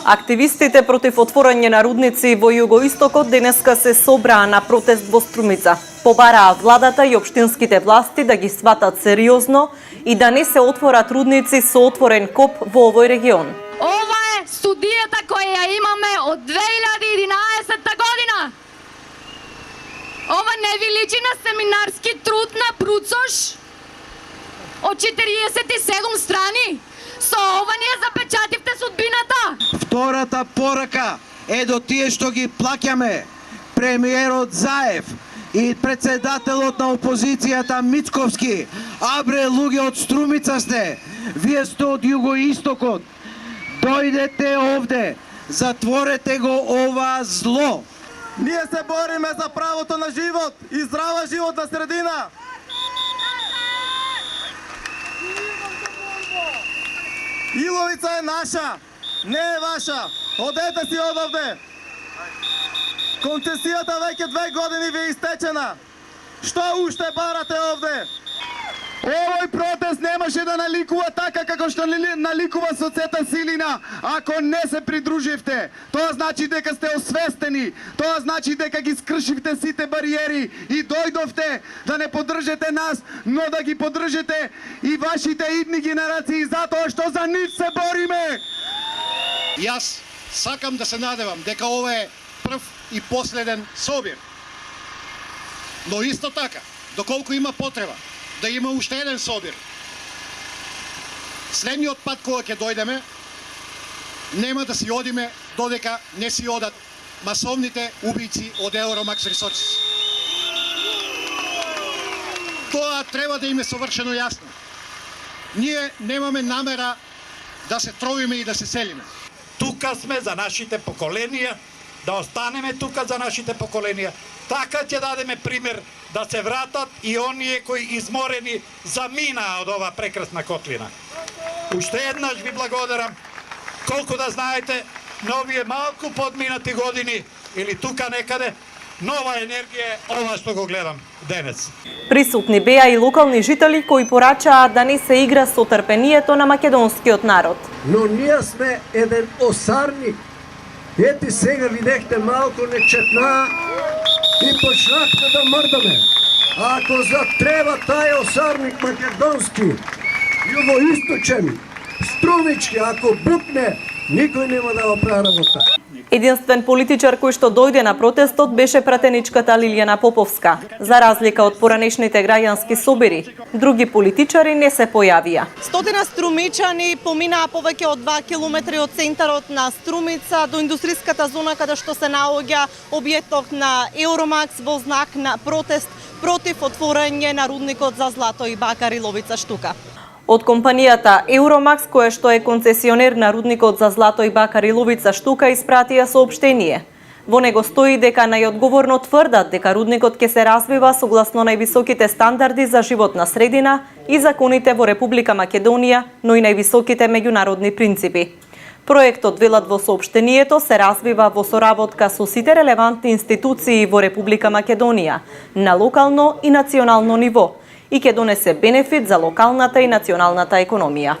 Активистите против отворање на рудници во југоистокот денеска се собраа на протест во Струмица. Побараа владата и општинските власти да ги сватат сериозно и да не се отворат рудници со отворен коп во овој регион. Ова е студијата која ја имаме од 2011 година. Ова не ви личи на семинарски труд на Бруцош од 47 страни. Со ова ние запечативте судбината. Втората порака е до тие што ги плаќаме премиерот Заев и председателот на опозицијата Мицковски. Абре, луѓе од Струмица сте, вие сте од југоистокот. Дојдете овде, затворете го ова зло. Ние се бориме за правото на живот и здрава животна средина. Иловица е наша, не е ваша. Одете си одовде. Концесијата веќе 2 години ви е истечена. Што уште барате овде? Овој протест немаше да наликува така како што наликува со Цета Силина ако не се придруживте. Тоа значи дека сте освестени, тоа значи дека ги скршивте сите бариери и дојдовте да не поддржите нас, но да ги поддржите и вашите идни генерации затоа што за нив се бориме. Јас сакам да се надевам дека ова е прв и последен собир. Но исто така, доколку има потреба да има уште еден собир. Следниот пат кога ќе дојдеме, нема да си одиме додека не си одат масовните убийци од Евромакс Ресорсис. Тоа треба да им е совршено јасно. Ние немаме намера да се тровиме и да се селиме. Тука сме за нашите поколенија, да останеме тука за нашите поколенија. Така ќе дадеме пример да се вратат и оние кои изморени заминаа од ова прекрасна котлина. Уште еднаш ви благодарам. Колку да знаете, новие малку подминати години или тука некаде, нова енергија е ова што го гледам денес. Присутни беа и локални жители кои порачаа да не се игра со трпението на македонскиот народ. Но ние сме еден осарник. Ети сега видехте малку нечетна и почнахте да мрдаме. Ако затреба тај осарник македонски, југоисточен, струмички, ако бутне, никој нема да го прави работа. Единствен политичар кој што дојде на протестот беше пратеничката Лилијана Поповска. За разлика од поранешните граѓански собери, други политичари не се појавија. Стотина струмичани поминаа повеќе од 2 километри од центарот на Струмица до индустријската зона каде што се наоѓа објектот на Евромакс во знак на протест против отворање на рудникот за злато и бакар Иловица Штука. Од компанијата Евромакс, која што е концесионер на рудникот за злато и бакар Иловица Штука, испратија соопштение. Во него стои дека најодговорно тврдат дека рудникот ќе се развива согласно највисоките стандарди за животна средина и законите во Република Македонија, но и највисоките меѓународни принципи. Проектот, велат во соопштението, се развива во соработка со сите релевантни институции во Република Македонија на локално и национално ниво и ќе донесе бенефит за локалната и националната економија.